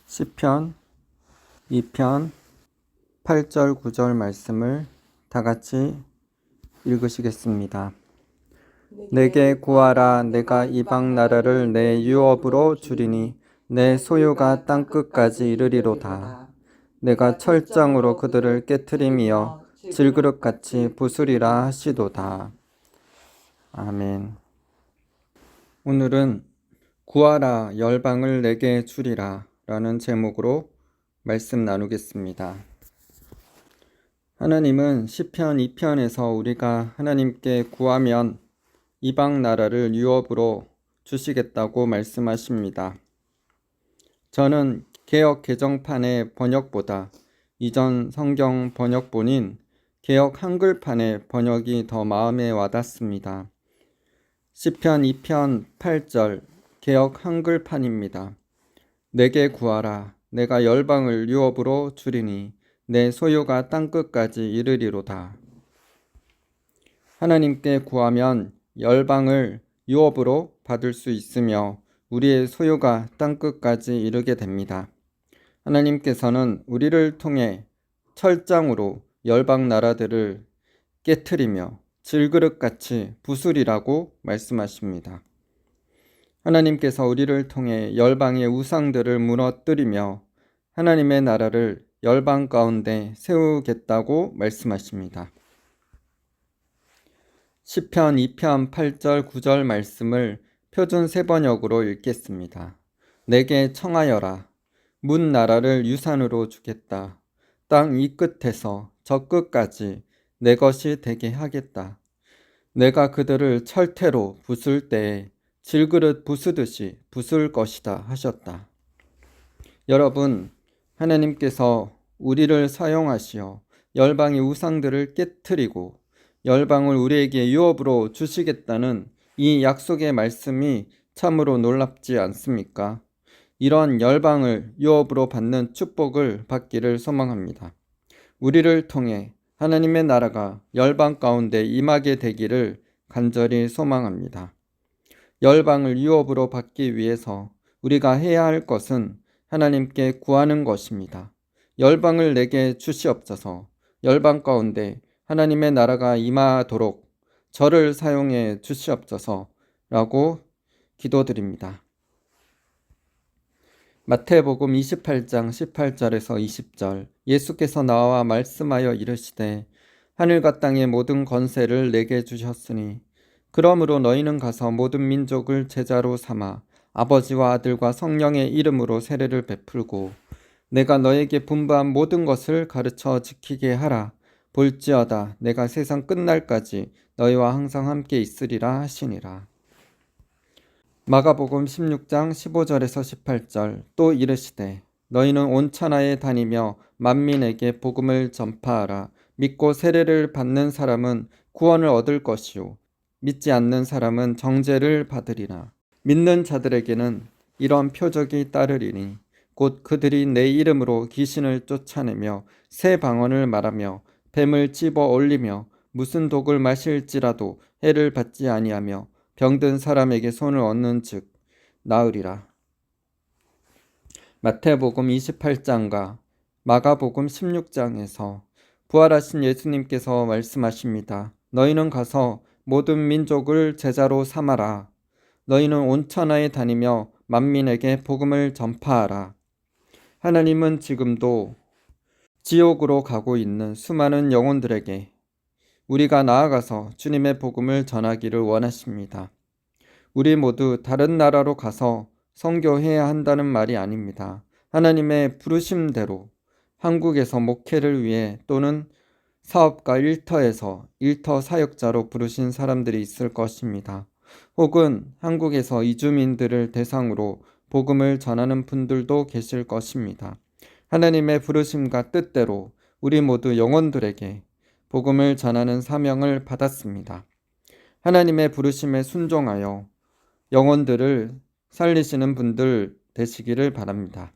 시편 2편 8절 9절 말씀을 다 같이 읽으시겠습니다. 내게 구하라. 내가 이방 나라를 내 유업으로 주리니 내 소유가 땅끝까지 이르리로다. 내가 철장으로 그들을 깨트리며 질그릇같이 부수리라 하시도다. 아멘. 오늘은 구하라 열방을 내게 주리라 라는 제목으로 말씀 나누겠습니다. 하나님은 시편 2편에서 우리가 하나님께 구하면 이방 나라를 유업으로 주시겠다고 말씀하십니다. 저는 개역 개정판의 번역보다 이전 성경 번역본인 개역 한글판의 번역이 더 마음에 와닿습니다. 시편 2편 8절 개역 한글판입니다. 내게 구하라. 내가 열방을 유업으로 주리니 내 소유가 땅끝까지 이르리로다. 하나님께 구하면 열방을 유업으로 받을 수 있으며 우리의 소유가 땅끝까지 이르게 됩니다. 하나님께서는 우리를 통해 철장으로 열방 나라들을 깨트리며 질그릇같이 부수리라고 말씀하십니다. 하나님께서 우리를 통해 열방의 우상들을 무너뜨리며 하나님의 나라를 열방 가운데 세우겠다고 말씀하십니다. 시편 2편 8절 9절 말씀을 표준 세번역으로 읽겠습니다. 내게 청하여라. 문 나라를 유산으로 주겠다. 땅 이 끝에서 저 끝까지 내 것이 되게 하겠다. 내가 그들을 철퇴로 부술 때에 질그릇 부수듯이 부술 것이다 하셨다. 여러분, 하나님께서 우리를 사용하시어 열방의 우상들을 깨트리고 열방을 우리에게 유업으로 주시겠다는 이 약속의 말씀이 참으로 놀랍지 않습니까? 이런 열방을 유업으로 받는 축복을 받기를 소망합니다. 우리를 통해 하나님의 나라가 열방 가운데 임하게 되기를 간절히 소망합니다. 열방을 유업으로 받기 위해서 우리가 해야 할 것은 하나님께 구하는 것입니다. 열방을 내게 주시옵소서. 열방 가운데 하나님의 나라가 임하도록 저를 사용해 주시옵소서 라고 기도드립니다. 마태복음 28장 18절에서 20절 예수께서 나와 말씀하여 이르시되 하늘과 땅의 모든 권세를 내게 주셨으니 그러므로 너희는 가서 모든 민족을 제자로 삼아 아버지와 아들과 성령의 이름으로 세례를 베풀고 내가 너에게 분부한 모든 것을 가르쳐 지키게 하라. 볼지어다 내가 세상 끝날까지 너희와 항상 함께 있으리라 하시니라. 마가복음 16장 15절에서 18절 또 이르시되 너희는 온 천하에 다니며 만민에게 복음을 전파하라. 믿고 세례를 받는 사람은 구원을 얻을 것이요 믿지 않는 사람은 정죄를 받으리라. 믿는 자들에게는 이런 표적이 따르리니 곧 그들이 내 이름으로 귀신을 쫓아내며 새 방언을 말하며 뱀을 찝어 올리며 무슨 독을 마실지라도 해를 받지 아니하며 병든 사람에게 손을 얹는 즉 나으리라. 마태복음 28장과 마가복음 16장에서 부활하신 예수님께서 말씀하십니다. 너희는 가서 모든 민족을 제자로 삼아라. 너희는 온 천하에 다니며 만민에게 복음을 전파하라. 하나님은 지금도 지옥으로 가고 있는 수많은 영혼들에게 우리가 나아가서 주님의 복음을 전하기를 원하십니다. 우리 모두 다른 나라로 가서 선교해야 한다는 말이 아닙니다. 하나님의 부르심대로 한국에서 목회를 위해 또는 사업가 일터에서 일터 사역자로 부르신 사람들이 있을 것입니다. 혹은 한국에서 이주민들을 대상으로 복음을 전하는 분들도 계실 것입니다. 하나님의 부르심과 뜻대로 우리 모두 영혼들에게 복음을 전하는 사명을 받았습니다. 하나님의 부르심에 순종하여 영혼들을 살리시는 분들 되시기를 바랍니다.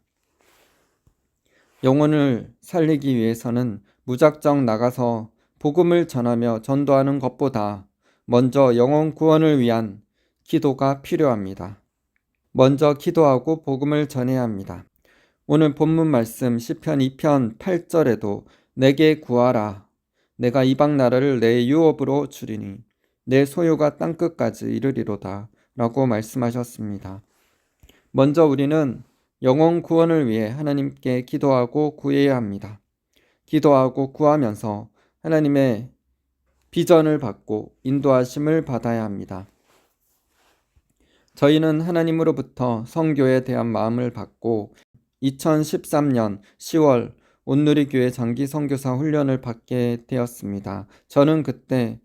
영혼을 살리기 위해서는 무작정 나가서 복음을 전하며 전도하는 것보다 먼저 영혼 구원을 위한 기도가 필요합니다. 먼저 기도하고 복음을 전해야 합니다. 오늘 본문 말씀 시편 2편 8절에도 내게 구하라. 내가 이방 나라를 내 유업으로 주리니 내 소유가 땅끝까지 이르리로다 라고 말씀하셨습니다. 먼저 우리는 영혼 구원을 위해 하나님께 기도하고 구해야 합니다. 기도하고 구하면서 하나님의 비전을 받고 인도하심을 받아야 합니다. 저희는 하나님으로부터 선교에 대한 마음을 받고 2013년 10월 온누리교회 장기 선교사 훈련을 받게 되었습니다. 저는 그때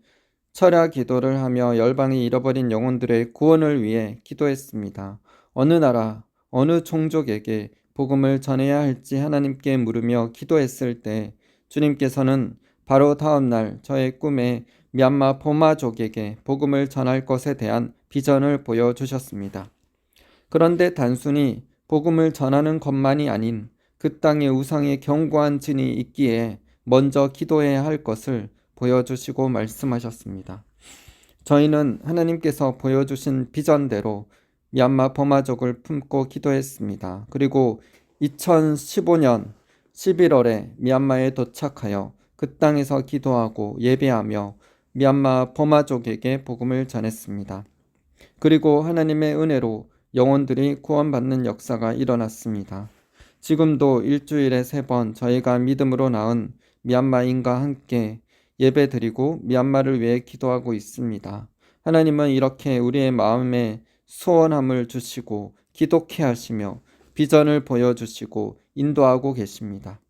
철야 기도를 하며 열방에 잃어버린 영혼들의 구원을 위해 기도했습니다. 어느 나라, 어느 종족에게 복음을 전해야 할지 하나님께 물으며 기도했을 때 주님께서는 바로 다음 날 저의 꿈에 미얀마 포마족에게 복음을 전할 것에 대한 비전을 보여주셨습니다. 그런데 단순히 복음을 전하는 것만이 아닌 그 땅에 우상의 견고한 진이 있기에 먼저 기도해야 할 것을 보여주시고 말씀하셨습니다. 저희는 하나님께서 보여주신 비전대로 미얀마 버마족을 품고 기도했습니다. 그리고 2015년 11월에 미얀마에 도착하여 그 땅에서 기도하고 예배하며 미얀마 버마족에게 복음을 전했습니다. 그리고 하나님의 은혜로 영혼들이 구원받는 역사가 일어났습니다. 지금도 일주일에 3번 저희가 믿음으로 낳은 미얀마인과 함께 예배드리고 미얀마를 위해 기도하고 있습니다. 하나님은 이렇게 우리의 마음에 소원함을 주시고 기독케 하시며 비전을 보여주시고 인도하고 계십니다.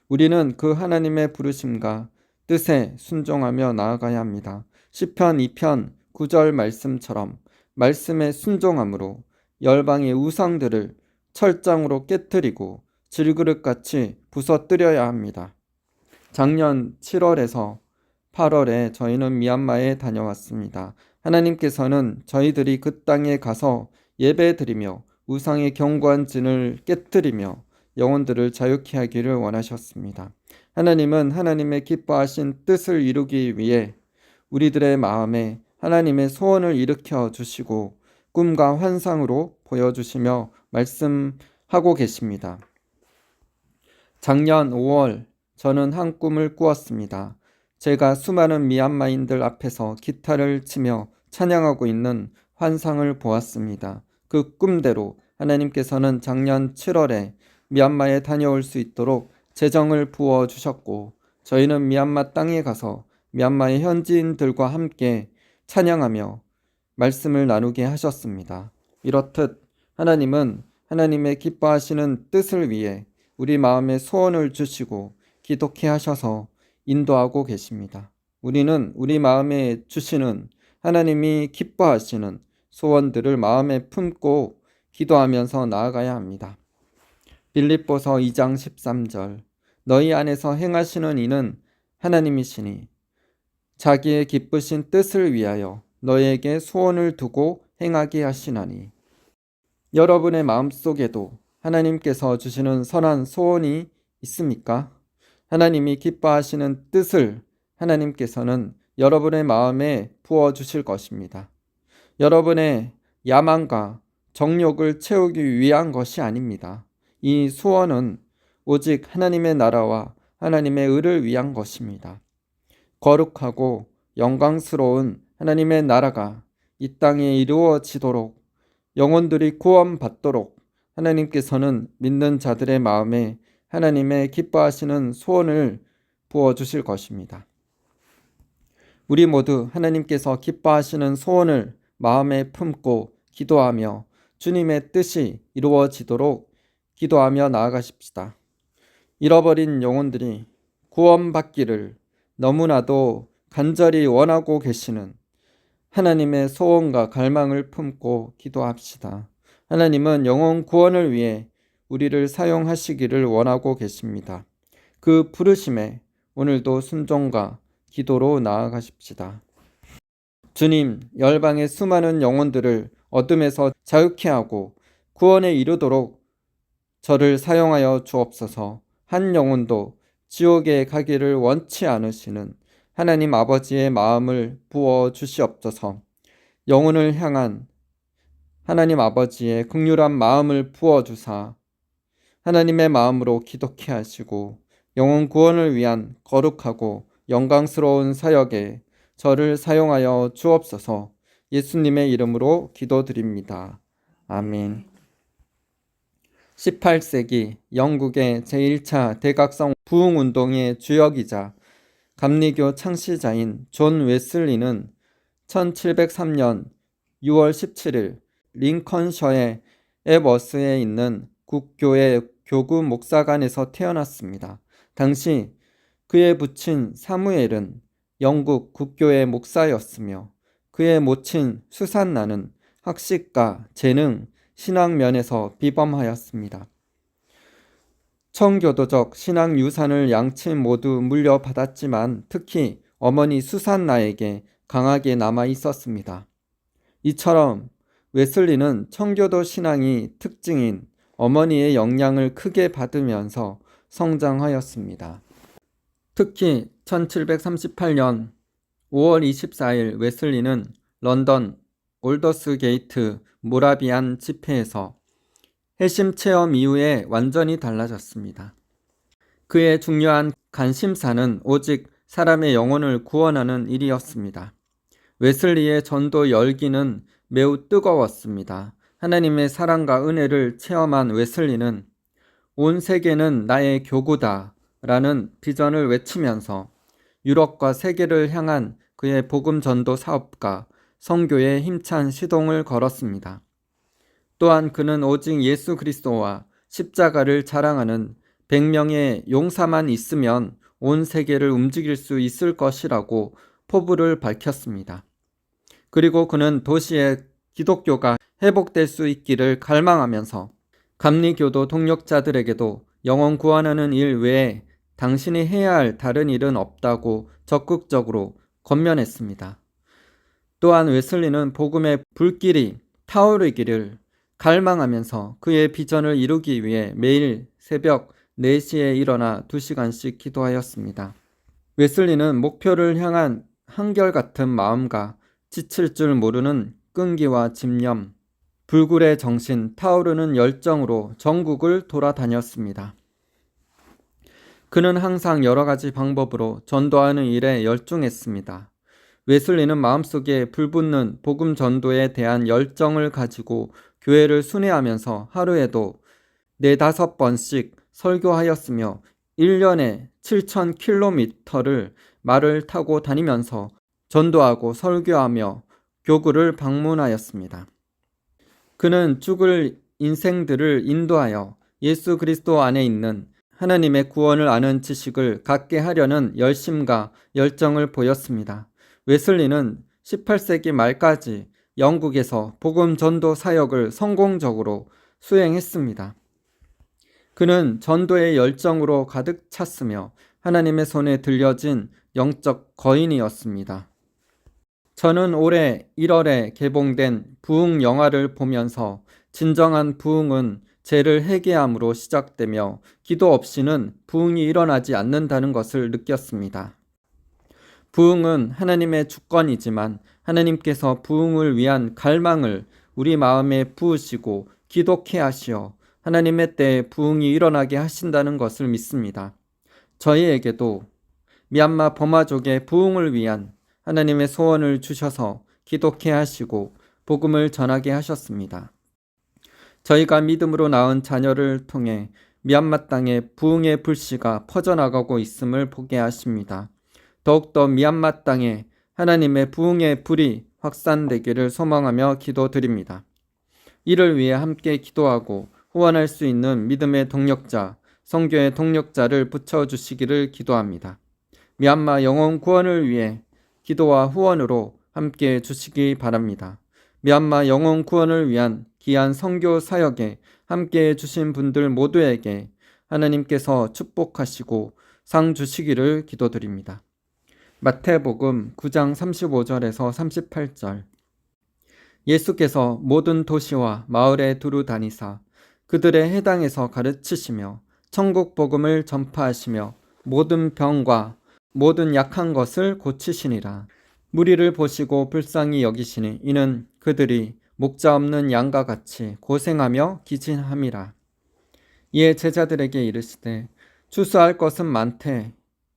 우리는 그 하나님의 부르심과 뜻에 순종하며 나아가야 합니다. 시편 2편 9절 말씀처럼 말씀에 순종함으로 열방의 우상들을 철장으로 깨뜨리고 질그릇같이 부서뜨려야 합니다. 작년 7월에서 8월에 저희는 미얀마에 다녀왔습니다. 하나님께서는 저희들이 그 땅에 가서 예배드리며 우상의 견고한 진을 깨뜨리며 영혼들을 자유케 하기를 원하셨습니다. 하나님은 하나님의 기뻐하신 뜻을 이루기 위해 우리들의 마음에 하나님의 소원을 일으켜 주시고 꿈과 환상으로 보여주시며 말씀하고 계십니다. 작년 5월 저는 한 꿈을 꾸었습니다. 제가 수많은 미얀마인들 앞에서 기타를 치며 찬양하고 있는 환상을 보았습니다. 그 꿈대로 하나님께서는 작년 7월에 미얀마에 다녀올 수 있도록 재정을 부어주셨고 저희는 미얀마 땅에 가서 미얀마의 현지인들과 함께 찬양하며 말씀을 나누게 하셨습니다. 이렇듯 하나님은 하나님의 기뻐하시는 뜻을 위해 우리 마음에 소원을 주시고 기독케 하셔서 인도하고 계십니다. 우리는 우리 마음에 주시는 하나님이 기뻐하시는 소원들을 마음에 품고 기도하면서 나아가야 합니다. 빌립보서 2장 13절 너희 안에서 행하시는 이는 하나님이시니 자기의 기쁘신 뜻을 위하여 너희에게 소원을 두고 행하게 하시나니 여러분의 마음속에도 하나님께서 주시는 선한 소원이 있습니까? 하나님이 기뻐하시는 뜻을 하나님께서는 여러분의 마음에 부어주실 것입니다. 여러분의 야망과 정욕을 채우기 위한 것이 아닙니다. 이 소원은 오직 하나님의 나라와 하나님의 의를 위한 것입니다. 거룩하고 영광스러운 하나님의 나라가 이 땅에 이루어지도록 영혼들이 구원받도록 하나님께서는 믿는 자들의 마음에 하나님의 기뻐하시는 소원을 부어주실 것입니다. 우리 모두 하나님께서 기뻐하시는 소원을 마음에 품고 기도하며 주님의 뜻이 이루어지도록 기도하며 나아가십시다. 잃어버린 영혼들이 구원받기를 너무나도 간절히 원하고 계시는 하나님의 소원과 갈망을 품고 기도합시다. 하나님은 영혼 구원을 위해 우리를 사용하시기를 원하고 계십니다. 그 부르심에 오늘도 순종과 기도로 나아가십시다. 주님, 열방의 수많은 영혼들을 어둠에서 자유케 하고 구원에 이르도록 저를 사용하여 주옵소서. 한 영혼도 지옥에 가기를 원치 않으시는 하나님 아버지의 마음을 부어 주시옵소서. 영혼을 향한 하나님 아버지의 긍휼한 마음을 부어 주사 하나님의 마음으로 기독케 하시고 영혼 구원을 위한 거룩하고 영광스러운 사역에 저를 사용하여 주옵소서. 예수님의 이름으로 기도드립니다. 아멘. 18세기 영국의 제1차 대각성 부흥운동의 주역이자 감리교 창시자인 존 웨슬리는 1703년 6월 17일 링컨셔의 앱워스에 있는 국교의 교구 목사관에서 태어났습니다. 당시 그의 부친 사무엘은 영국 국교의 목사였으며 그의 모친 수산나는 학식과 재능, 신학 면에서 비범하였습니다. 청교도적 신앙 유산을 양친 모두 물려받았지만 특히 어머니 수산나에게 강하게 남아 있었습니다. 이처럼 웨슬리는 청교도 신앙이 특징인 어머니의 영향을 크게 받으면서 성장하였습니다. 특히 1738년 5월 24일 웨슬리는 런던 올더스게이트 모라비안 집회에서 회심 체험 이후에 완전히 달라졌습니다. 그의 중요한 관심사는 오직 사람의 영혼을 구원하는 일이었습니다. 웨슬리의 전도 열기는 매우 뜨거웠습니다. 하나님의 사랑과 은혜를 체험한 웨슬리는 온 세계는 나의 교구다 라는 비전을 외치면서 유럽과 세계를 향한 그의 복음 전도 사업과 선교에 힘찬 시동을 걸었습니다. 또한 그는 오직 예수 그리스도와 십자가를 자랑하는 100명의 용사만 있으면 온 세계를 움직일 수 있을 것이라고 포부를 밝혔습니다. 그리고 그는 도시의 기독교가 회복될 수 있기를 갈망하면서 감리교도 동력자들에게도 영혼 구원하는 일 외에 당신이 해야 할 다른 일은 없다고 적극적으로 권면했습니다. 또한 웨슬리는 복음의 불길이 타오르기를 갈망하면서 그의 비전을 이루기 위해 매일 새벽 4시에 일어나 2시간씩 기도하였습니다. 웨슬리는 목표를 향한 한결같은 마음과 지칠 줄 모르는 끈기와 집념, 불굴의 정신, 타오르는 열정으로 전국을 돌아다녔습니다. 그는 항상 여러 가지 방법으로 전도하는 일에 열중했습니다. 웨슬리는 마음속에 불붙는 복음 전도에 대한 열정을 가지고 교회를 순회하면서 하루에도 4-5번씩 설교하였으며 1년에 7,000km를 말을 타고 다니면서 전도하고 설교하며 교구를 방문하였습니다. 그는 죽을 인생들을 인도하여 예수 그리스도 안에 있는 하나님의 구원을 아는 지식을 갖게 하려는 열심과 열정을 보였습니다. 웨슬리는 18세기 말까지 영국에서 복음 전도 사역을 성공적으로 수행했습니다. 그는 전도의 열정으로 가득 찼으며 하나님의 손에 들려진 영적 거인이었습니다. 저는 올해 1월에 개봉된 부흥 영화를 보면서 진정한 부흥은 죄를 회개함으로 시작되며 기도 없이는 부흥이 일어나지 않는다는 것을 느꼈습니다. 부흥은 하나님의 주권이지만 하나님께서 부흥을 위한 갈망을 우리 마음에 부으시고 기독케 하시어 하나님의 때에 부흥이 일어나게 하신다는 것을 믿습니다. 저희에게도 미얀마 버마족의 부흥을 위한 하나님의 소원을 주셔서 기독케 하시고 복음을 전하게 하셨습니다. 저희가 믿음으로 낳은 자녀를 통해 미얀마 땅에 부흥의 불씨가 퍼져나가고 있음을 보게 하십니다. 더욱더 미얀마 땅에 하나님의 부흥의 불이 확산되기를 소망하며 기도드립니다. 이를 위해 함께 기도하고 후원할 수 있는 믿음의 동력자, 선교의 동력자를 붙여주시기를 기도합니다. 미얀마 영혼 구원을 위해 기도와 후원으로 함께 주시기 바랍니다. 미얀마 영혼 구원을 위한 귀한 선교 사역에 함께 해주신 분들 모두에게 하나님께서 축복하시고 상 주시기를 기도드립니다. 마태복음 9장 35절에서 38절. 예수께서 모든 도시와 마을에 두루 다니사 그들의 해당에서 가르치시며 천국 복음을 전파하시며 모든 병과 모든 약한 것을 고치시니라. 무리를 보시고 불쌍히 여기시니 이는 그들이 목자 없는 양과 같이 고생하며 기진함이라. 이에 제자들에게 이르시되 추수할 것은 많되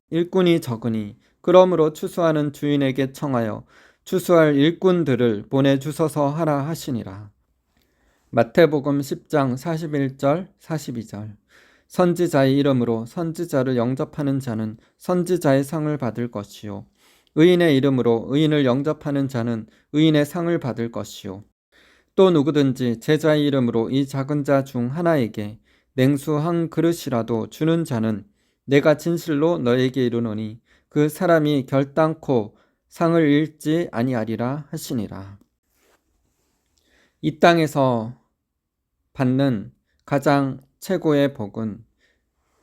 일꾼이 적으니 그러므로 추수하는 주인에게 청하여 추수할 일꾼들을 보내주소서 하라 하시니라. 마태복음 10장 41절 42절. 선지자의 이름으로 선지자를 영접하는 자는 선지자의 상을 받을 것이요 의인의 이름으로 의인을 영접하는 자는 의인의 상을 받을 것이요 또 누구든지 제자의 이름으로 이 작은 자 중 하나에게 냉수 한 그릇이라도 주는 자는 내가 진실로 너에게 이르노니 그 사람이 결단코 상을 잃지 아니하리라 하시니라. 이 땅에서 받는 가장 최고의 복은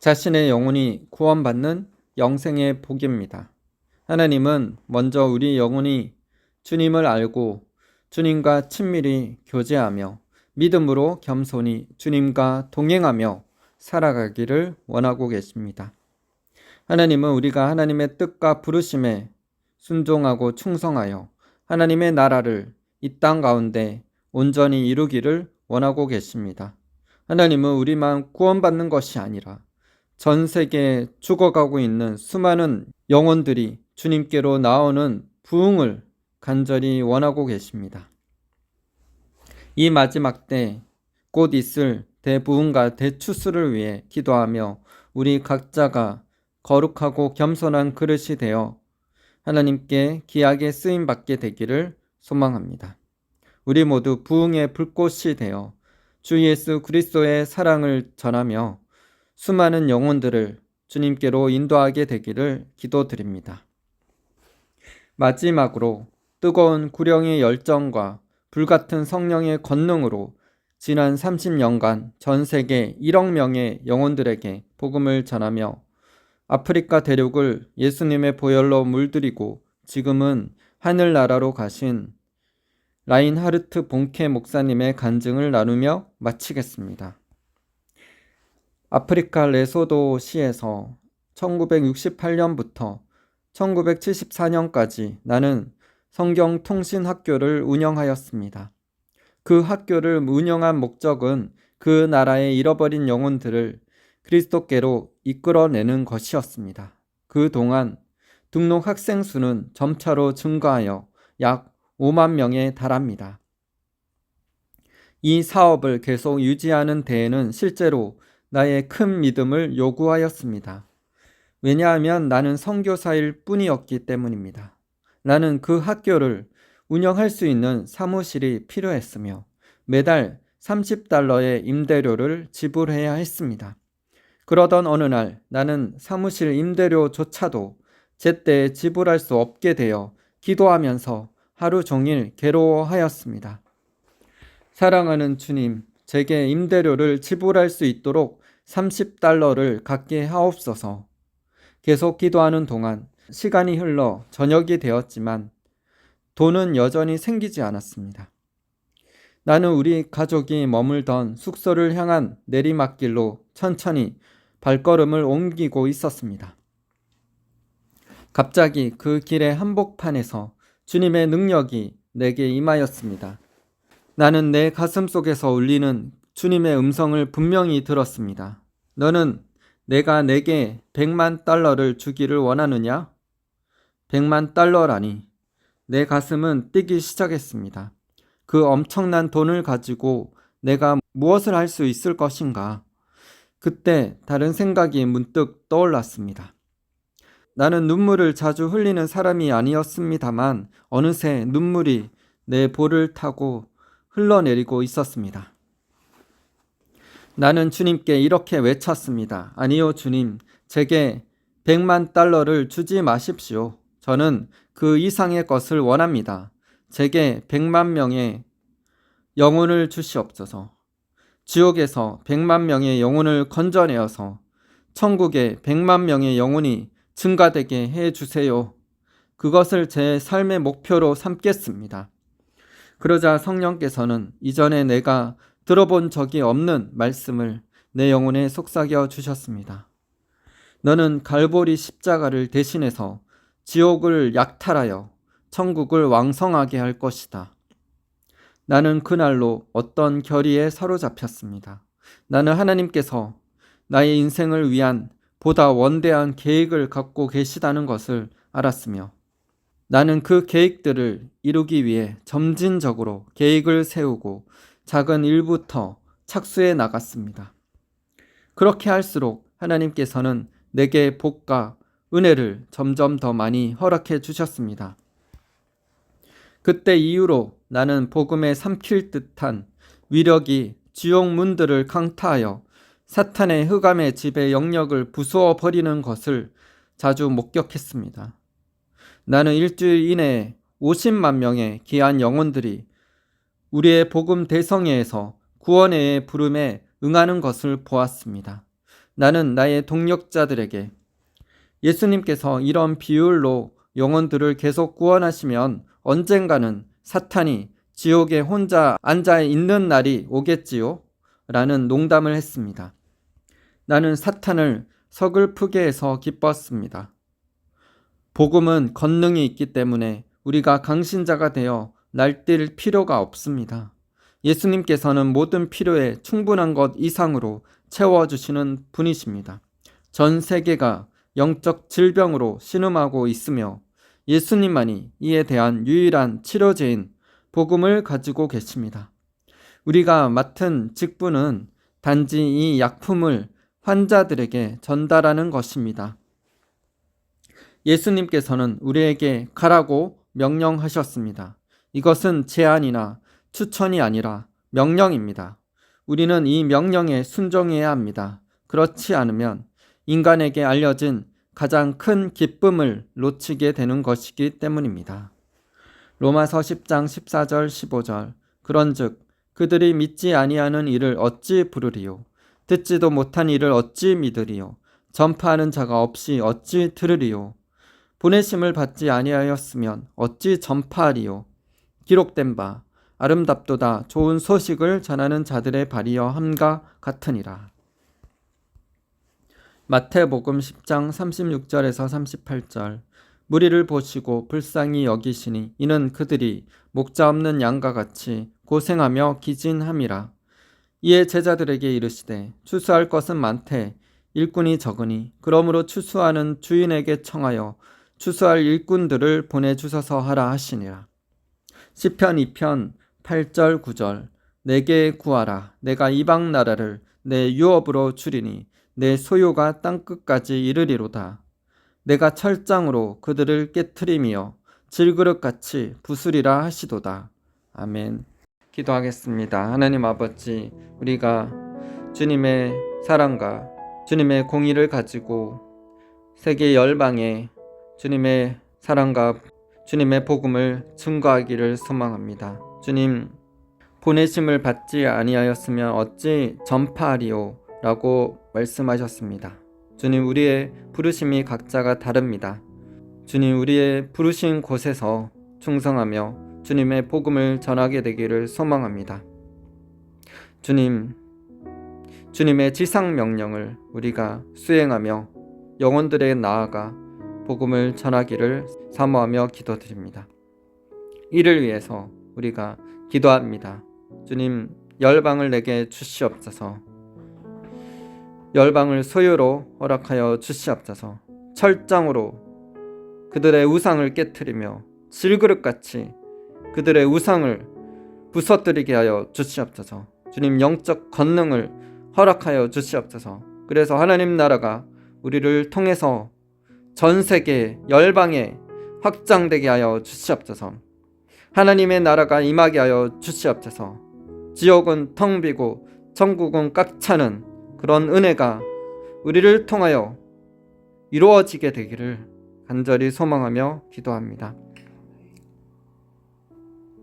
자신의 영혼이 구원받는 영생의 복입니다. 하나님은 먼저 우리 영혼이 주님을 알고 주님과 친밀히 교제하며 믿음으로 겸손히 주님과 동행하며 살아가기를 원하고 계십니다. 하나님은 우리가 하나님의 뜻과 부르심에 순종하고 충성하여 하나님의 나라를 이 땅 가운데 온전히 이루기를 원하고 계십니다. 하나님은 우리만 구원받는 것이 아니라 전 세계에 죽어가고 있는 수많은 영혼들이 주님께로 나오는 부흥을 간절히 원하고 계십니다. 이 마지막 때 곧 있을 대부흥과 대추수를 위해 기도하며 우리 각자가 거룩하고 겸손한 그릇이 되어 하나님께 귀하게 쓰임받게 되기를 소망합니다. 우리 모두 부흥의 불꽃이 되어 주 예수 그리스도의 사랑을 전하며 수많은 영혼들을 주님께로 인도하게 되기를 기도드립니다. 마지막으로 뜨거운 구령의 열정과 불같은 성령의 권능으로 지난 30년간 전 세계 1억 명의 영혼들에게 복음을 전하며 아프리카 대륙을 예수님의 보혈로 물들이고 지금은 하늘나라로 가신 라인하르트 본케 목사님의 간증을 나누며 마치겠습니다. 아프리카 레소도시에서 1968년부터 1974년까지 나는 성경통신학교를 운영하였습니다. 그 학교를 운영한 목적은 그 나라의 잃어버린 영혼들을 그리스도께로 이끌어내는 것이었습니다. 그동안 등록 학생 수는 점차로 증가하여 약 5만 명에 달합니다. 이 사업을 계속 유지하는 데에는 실제로 나의 큰 믿음을 요구하였습니다. 왜냐하면 나는 선교사일 뿐이었기 때문입니다. 나는 그 학교를 운영할 수 있는 사무실이 필요했으며 매달 $30의 임대료를 지불해야 했습니다. 그러던 어느 날 나는 사무실 임대료조차도 제때 지불할 수 없게 되어 기도하면서 하루 종일 괴로워하였습니다. 사랑하는 주님, 제게 임대료를 지불할 수 있도록 $30를 갖게 하옵소서. 계속 기도하는 동안 시간이 흘러 저녁이 되었지만 돈은 여전히 생기지 않았습니다. 나는 우리 가족이 머물던 숙소를 향한 내리막길로 천천히 발걸음을 옮기고 있었습니다. 갑자기 그 길의 한복판에서 주님의 능력이 내게 임하였습니다. 나는 내 가슴 속에서 울리는 주님의 음성을 분명히 들었습니다. 너는 내가 내게 $100만 주기를 원하느냐? $100만 내 가슴은 뛰기 시작했습니다. 그 엄청난 돈을 가지고 내가 무엇을 할 수 있을 것인가? 그때 다른 생각이 문득 떠올랐습니다. 나는 눈물을 자주 흘리는 사람이 아니었습니다만 어느새 눈물이 내 볼을 타고 흘러내리고 있었습니다. 나는 주님께 이렇게 외쳤습니다. 아니요, 주님, 제게 $100만 주지 마십시오. 저는 그 이상의 것을 원합니다. 제게 100만 명의 영혼을 주시옵소서. 지옥에서 100만 명의 영혼을 건져내어서 천국에 100만 명의 영혼이 증가되게 해주세요. 그것을 제 삶의 목표로 삼겠습니다. 그러자 성령께서는 이전에 내가 들어본 적이 없는 말씀을 내 영혼에 속삭여 주셨습니다. 너는 갈보리 십자가를 대신해서 지옥을 약탈하여 천국을 왕성하게 할 것이다. 나는 그날로 어떤 결의에 사로잡혔습니다. 나는 하나님께서 나의 인생을 위한 보다 원대한 계획을 갖고 계시다는 것을 알았으며 나는 그 계획들을 이루기 위해 점진적으로 계획을 세우고 작은 일부터 착수해 나갔습니다. 그렇게 할수록 하나님께서는 내게 복과 은혜를 점점 더 많이 허락해 주셨습니다. 그때 이후로 나는 복음에 삼킬 듯한 위력이 지옥 문들을 강타하여 사탄의 흑암의 지배 영역을 부수어 버리는 것을 자주 목격했습니다. 나는 일주일 이내에 50만 명의 귀한 영혼들이 우리의 복음 대성회에서 구원의 부름에 응하는 것을 보았습니다. 나는 나의 동력자들에게 예수님께서 이런 비율로 영혼들을 계속 구원하시면 언젠가는 사탄이 지옥에 혼자 앉아 있는 날이 오겠지요? 라는 농담을 했습니다. 나는 사탄을 서글프게 해서 기뻤습니다. 복음은 권능이 있기 때문에 우리가 강신자가 되어 날뛸 필요가 없습니다. 예수님께서는 모든 필요에 충분한 것 이상으로 채워주시는 분이십니다. 전 세계가 영적 질병으로 신음하고 있으며 예수님만이 이에 대한 유일한 치료제인 복음을 가지고 계십니다. 우리가 맡은 직분은 단지 이 약품을 환자들에게 전달하는 것입니다. 예수님께서는 우리에게 가라고 명령하셨습니다. 이것은 제안이나 추천이 아니라 명령입니다. 우리는 이 명령에 순종해야 합니다. 그렇지 않으면 인간에게 알려진 가장 큰 기쁨을 놓치게 되는 것이기 때문입니다. 로마서 10장 14절 15절 그런즉 그들이 믿지 아니하는 일을 어찌 부르리요 듣지도 못한 일을 어찌 믿으리요 전파하는 자가 없이 어찌 들으리요 보내심을 받지 아니하였으면 어찌 전파하리요 기록된 바 아름답도다 좋은 소식을 전하는 자들의 발이여 함과 같으니라. 마태복음 10장 36절에서 38절 무리를 보시고 불쌍히 여기시니 이는 그들이 목자 없는 양과 같이 고생하며 기진함이라. 이에 제자들에게 이르시되 추수할 것은 많되 일꾼이 적으니 그러므로 추수하는 주인에게 청하여 추수할 일꾼들을 보내주소서 하라 하시니라. 시편 2편 8절 9절 내게 구하라 내가 이방 나라를 내 유업으로 주리니 내 소유가 땅끝까지 이르리로다. 내가 철장으로 그들을 깨트리며 질그릇같이 부수리라 하시도다. 아멘. 기도하겠습니다. 하나님 아버지, 우리가 주님의 사랑과 주님의 공의를 가지고 세계 열방에 주님의 사랑과 주님의 복음을 증거하기를 소망합니다. 주님, 보내심을 받지 아니하였으면 어찌 전파하리요? 라고 말씀하셨습니다. 주님, 우리의 부르심이 각자가 다릅니다. 주님, 우리의 부르신 곳에서 충성하며 주님의 복음을 전하게 되기를 소망합니다. 주님, 주님의 지상 명령을 우리가 수행하며 영혼들에 나아가 복음을 전하기를 사모하며 기도드립니다. 이를 위해서 우리가 기도합니다. 주님, 열방을 내게 주시옵소서. 열방을 소유로 허락하여 주시옵소서. 철장으로 그들의 우상을 깨트리며 질그릇같이 그들의 우상을 부서뜨리게 하여 주시옵소서. 주님, 영적 권능을 허락하여 주시옵소서. 그래서 하나님 나라가 우리를 통해서 전 세계 열방에 확장되게 하여 주시옵소서. 하나님의 나라가 임하게 하여 주시옵소서. 지옥은 텅 비고 천국은 꽉 차는 그런 은혜가 우리를 통하여 이루어지게 되기를 간절히 소망하며 기도합니다.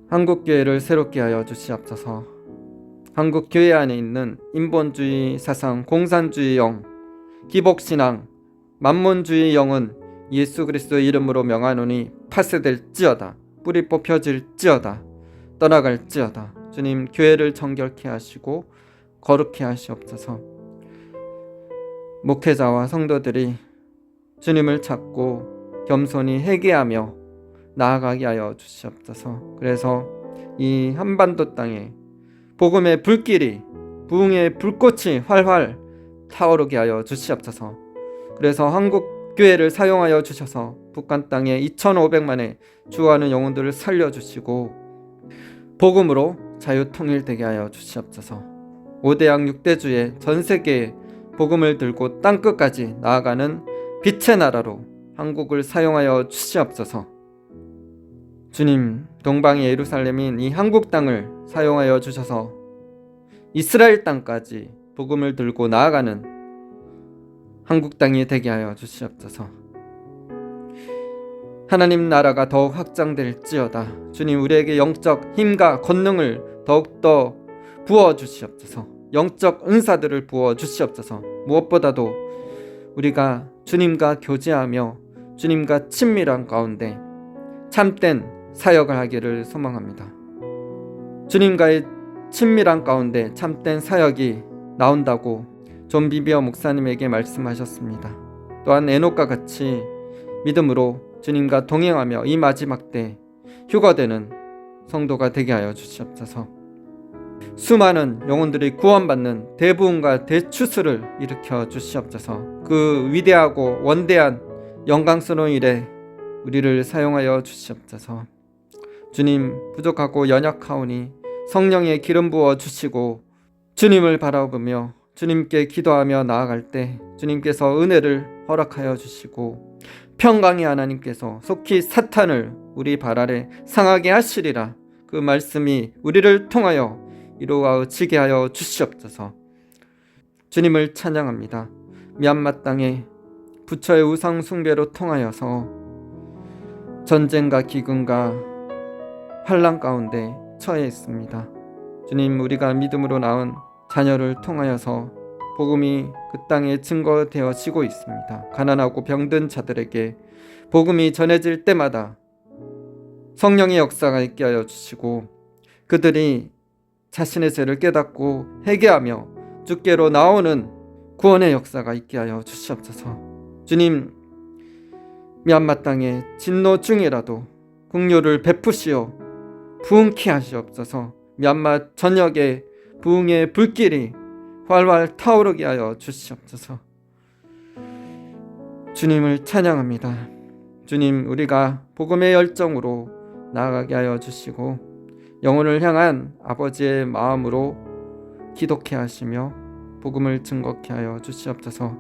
한국교회를 새롭게 하여 주시옵소서. 한국교회 안에 있는 인본주의 사상, 공산주의 영, 기복신앙, 만몬주의 영은 예수 그리스도의 이름으로 명하노니 파쇄될지어다. 뿌리 뽑혀질지어다. 떠나갈지어다. 주님, 교회를 정결케 하시고 거룩케 하시옵소서. 목회자와 성도들이 주님을 찾고 겸손히 회개하며 나아가게 하여 주시옵소서. 그래서 이 한반도 땅에 복음의 불길이, 부흥의 불꽃이 활활 타오르게 하여 주시옵소서. 그래서 한국 교회를 사용하여 주셔서 북한 땅에 2,500만의 주하는 영혼들을 살려주시고 복음으로 자유통일되게 하여 주시옵소서. 5대양 6대주의 전세계에 복음을 들고 땅끝까지 나아가는 빛의 나라로 한국을 사용하여 주시옵소서. 주님, 동방의 예루살렘인 이 한국 땅을 사용하여 주셔서 이스라엘 땅까지 복음을 들고 나아가는 한국 땅이 되게 하여 주시옵소서. 하나님 나라가 더욱 확장될지어다. 주님, 우리에게 영적 힘과 권능을 더욱더 부어주시옵소서. 영적 은사들을 부어주시옵소서. 무엇보다도 우리가 주님과 교제하며 주님과 친밀한 가운데 참된 사역을 하기를 소망합니다. 주님과의 친밀한 가운데 참된 사역이 나온다고 존 비비어 목사님에게 말씀하셨습니다. 또한 에녹과 같이 믿음으로 주님과 동행하며 이 마지막 때 휴거되는 성도가 되게 하여 주시옵소서. 수많은 영혼들이 구원받는 대부흥과 대추수를 일으켜 주시옵소서. 그 위대하고 원대한 영광스러운 일에 우리를 사용하여 주시옵소서. 주님, 부족하고 연약하오니 성령의 기름 부어 주시고 주님을 바라보며 주님께 기도하며 나아갈 때 주님께서 은혜를 허락하여 주시고 평강의 하나님께서 속히 사탄을 우리 발 아래 상하게 하시리라. 그 말씀이 우리를 통하여 이루어지게 하여 주시옵소서. 주님을 찬양합니다. 미얀마 땅에 부처의 우상 숭배로 통하여서 전쟁과 기근과 환난 가운데 처해 있습니다. 주님, 우리가 믿음으로 낳은 자녀를 통하여서 복음이 그 땅에 증거되어지고 있습니다. 가난하고 병든 자들에게 복음이 전해질 때마다 성령의 역사가 있게 하여 주시고 그들이 자신의 죄를 깨닫고 회개하며 주께로 나오는 구원의 역사가 있게 하여 주시옵소서. 주님, 미얀마 땅에 진노 중이라도 긍휼을 베푸시어 부흥케 하시옵소서. 미얀마 전역에 부흥의 불길이 활활 타오르게 하여 주시옵소서. 주님을 찬양합니다. 주님, 우리가 복음의 열정으로 나아가게 하여 주시고 영혼을 향한 아버지의 마음으로 기독케 하시며 복음을 증거케 하여 주시옵소서.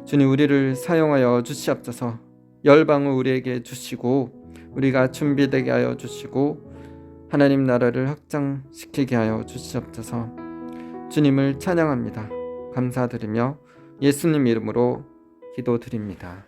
주님, 우리를 사용하여 주시옵소서. 열방을 우리에게 주시고 우리가 준비되게 하여 주시고 하나님 나라를 확장시키게 하여 주시옵소서. 주님을 찬양합니다. 감사드리며 예수님 이름으로 기도드립니다.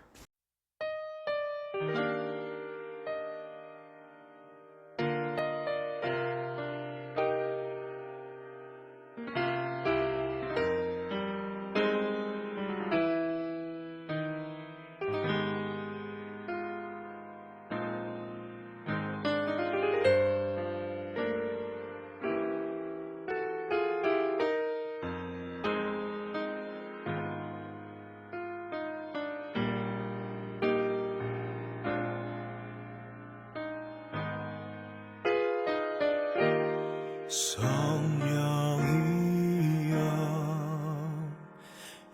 성령이여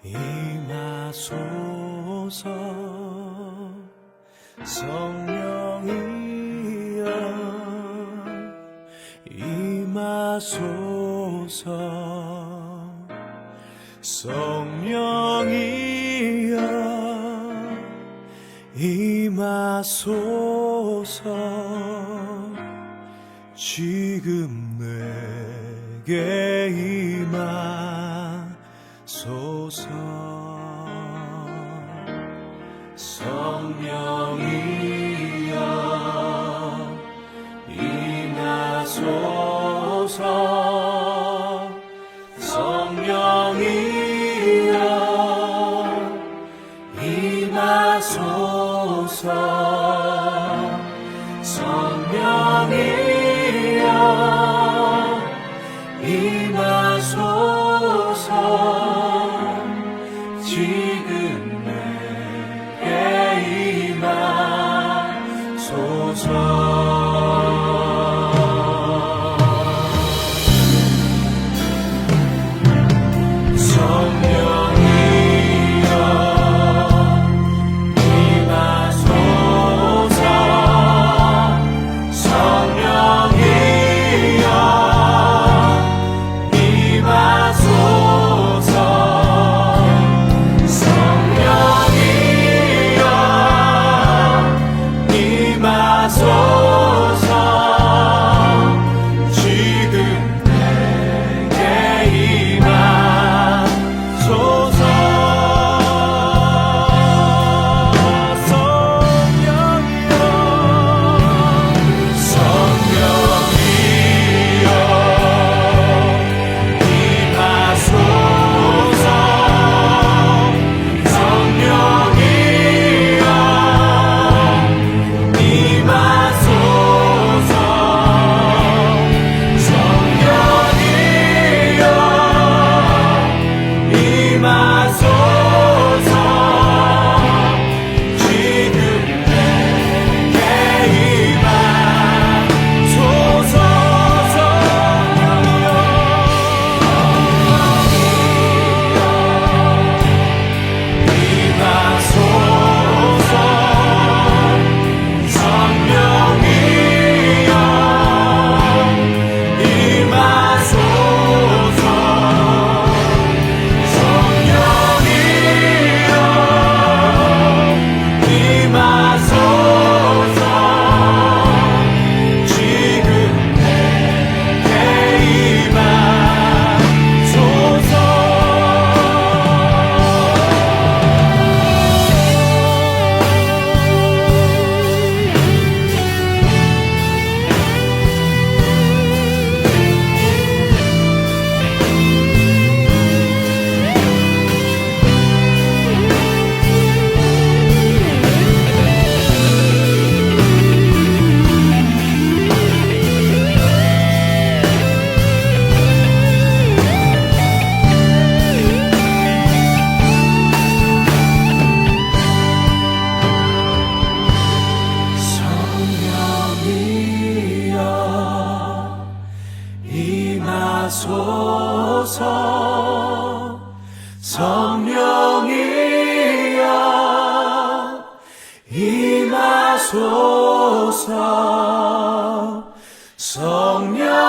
임하소서. 성령이여 임하소서. 성령이여 임하소서. 지금 내게 임하소서. 성령이여 임하소서. 성령이여 임하소서. 성령이여 임하소서. 지금 내게 임하소서. 성령 성령이여 임하소서 성령